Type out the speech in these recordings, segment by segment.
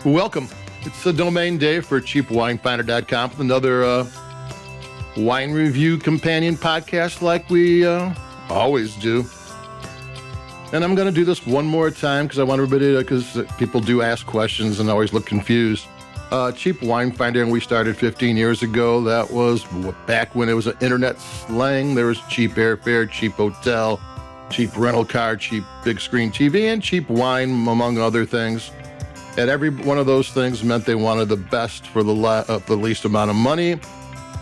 Welcome. It's the domain day for cheapwinefinder.com with another wine review companion podcast like we always do. And I'm going to do this one more time because I want everybody to, because people do ask questions and always look confused. Cheap Wine Finder, and we started 15 years ago. That was back when it was an internet slang. There was cheap airfare, cheap hotel, cheap rental car, cheap big screen TV, and cheap wine, among other things. And every one of those things meant they wanted the best for the least amount of money.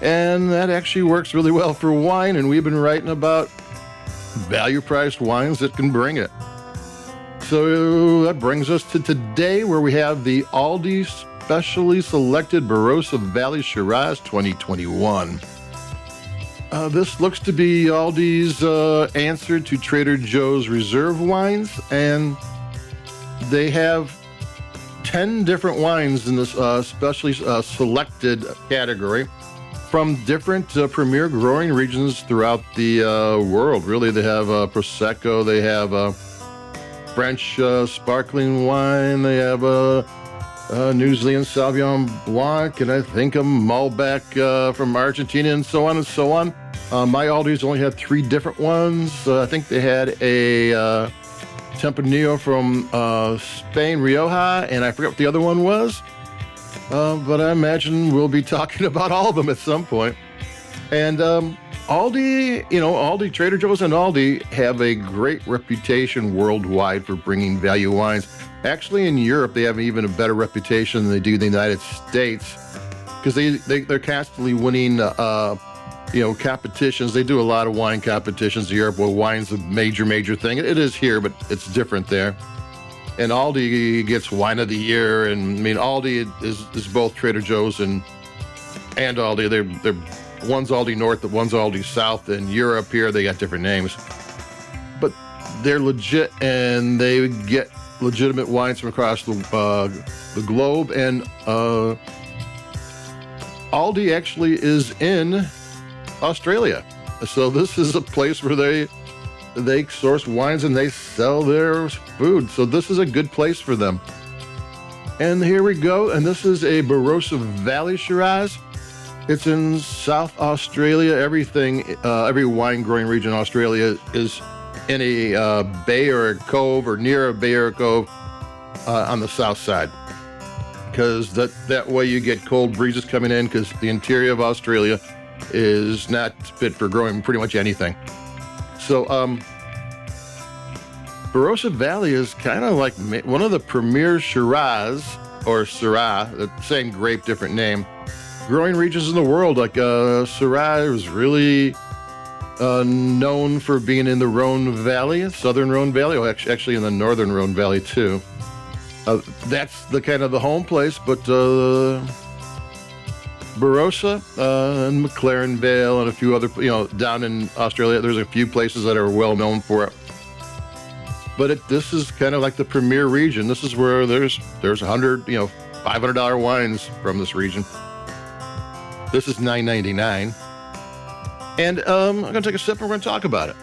And that actually works really well for wine. And we've been writing about value-priced wines that can bring it. So that brings us to today, where we have the Aldi Specially Selected Barossa Valley Shiraz 2021. This looks to be Aldi's answer to Trader Joe's reserve wines. And they have 10 different wines in this specially selected category from different premier growing regions throughout the world. Really, they have Prosecco, they have French sparkling wine, they have New Zealand Sauvignon Blanc, and I think a Malbec from Argentina, and so on and so on. My Aldi's only had 3 different ones. I think they had a Tempranillo from Spain, Rioja, and I forget what the other one was. But I imagine we'll be talking about all of them at some point. And Aldi, Trader Joe's and Aldi have a great reputation worldwide for bringing value wines. Actually, in Europe, they have even a better reputation than they do in the United States, because they're constantly winning competitions. They do a lot of wine competitions in Europe where wine's a major thing. It is here, but it's different there. And Aldi gets wine of the year. And I mean, Aldi is both Trader Joe's and Aldi. They're one's Aldi North, the one's Aldi South. In Europe here, they got different names. But they're legit, and they get legitimate wines from across the globe. And Aldi actually is in Australia. So this is a place where they source wines and they sell their food. So this is a good place for them. And here we go. And this is a Barossa Valley Shiraz. It's in South Australia. Every wine growing region in Australia is in a bay or a cove, or near a bay or a cove on the south side. Because that way you get cold breezes coming in, because the interior of Australia is not fit for growing pretty much anything. So Barossa Valley is kind of like one of the premier Shiraz, or Syrah, the same grape, different name, growing regions in the world. Like Syrah is really known for being in the Rhone Valley, southern Rhone Valley, actually in the northern Rhone Valley too. That's the kind of the home place, but Barossa and McLaren Vale and a few other, down in Australia, there's a few places that are well known for it. But this is kind of like the premier region. This is where there's $500 wines from this region. This is $9.99. And I'm going to take a sip and we're going to talk about it.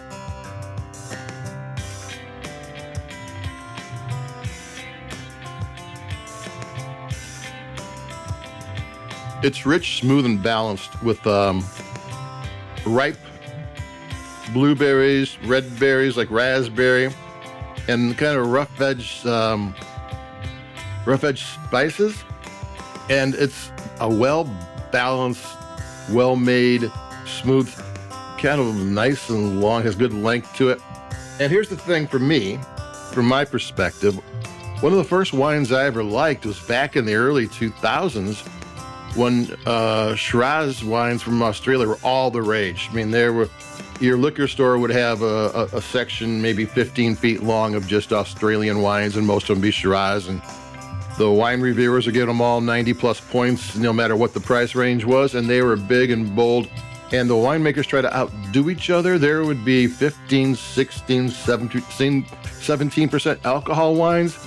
It's rich, smooth, and balanced with ripe blueberries, red berries like raspberry, and kind of rough edge spices. And it's a well-balanced, well-made, smooth, kind of nice and long, has good length to it. And here's the thing for me, from my perspective, one of the first wines I ever liked was back in the early 2000s, when Shiraz wines from Australia were all the rage. I mean, your liquor store would have a section maybe 15 feet long of just Australian wines, and most of them be Shiraz. And the wine reviewers would give them all 90 plus points, no matter what the price range was. And they were big and bold. And the winemakers try to outdo each other. There would be 15, 16, 17% alcohol wines.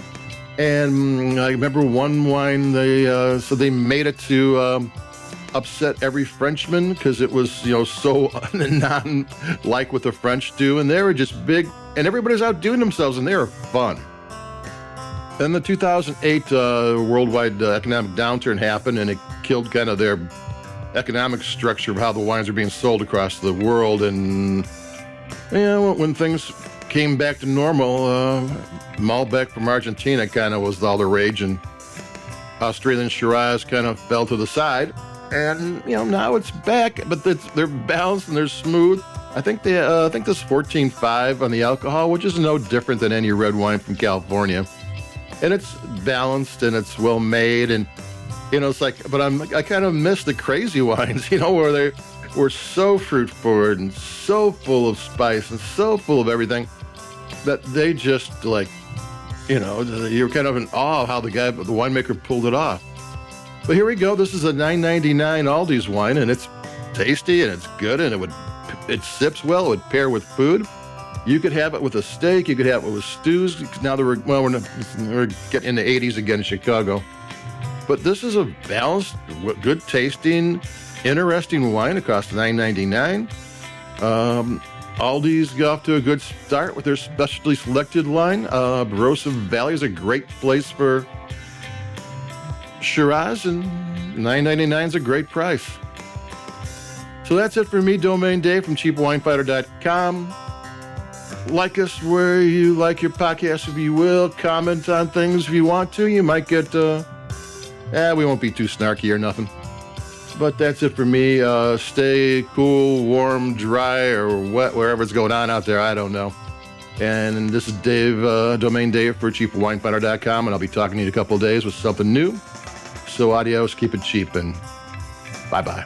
And I remember one wine, they made it to upset every Frenchman, because it was, so non-like what the French do. And they were just big, and everybody's outdoing themselves, and they were fun. Then the 2008 worldwide economic downturn happened, and it killed kind of their economic structure of how the wines are being sold across the world. And when things came back to normal, Malbec from Argentina kind of was all the rage, and Australian Shiraz kind of fell to the side. And now it's back, but they're balanced and they're smooth. I think this 14.5 on the alcohol, which is no different than any red wine from California. And it's balanced and it's well made, and it's like, but I kind of miss the crazy wines, where they were so fruit forward and so full of spice and so full of everything that they just like, you're kind of in awe of how the winemaker pulled it off. But here we go. This is a $9.99 Aldi's wine, and it's tasty and it's good, and it sips well. It would pair with food. You could have it with a steak. You could have it with stews. Now we're getting in the 80s again in Chicago. But this is a balanced, good tasting, interesting wine. It costs $9.99. Aldi's got off to a good start with their specially selected line. Barossa Valley is a great place for Shiraz, and $9.99 is a great price. So that's it for me, Domain Dave from CheapWineFighter.com. Like us where you like your podcast, if you will. Comment on things if you want to. You might get, we won't be too snarky or nothing. But that's it for me. Stay cool, warm, dry, or wet, wherever it's going on out there. I don't know. And this is Dave, Domain Dave for CheapWineFighter.com, and I'll be talking to you in a couple of days with something new. So adios, keep it cheap, and bye-bye.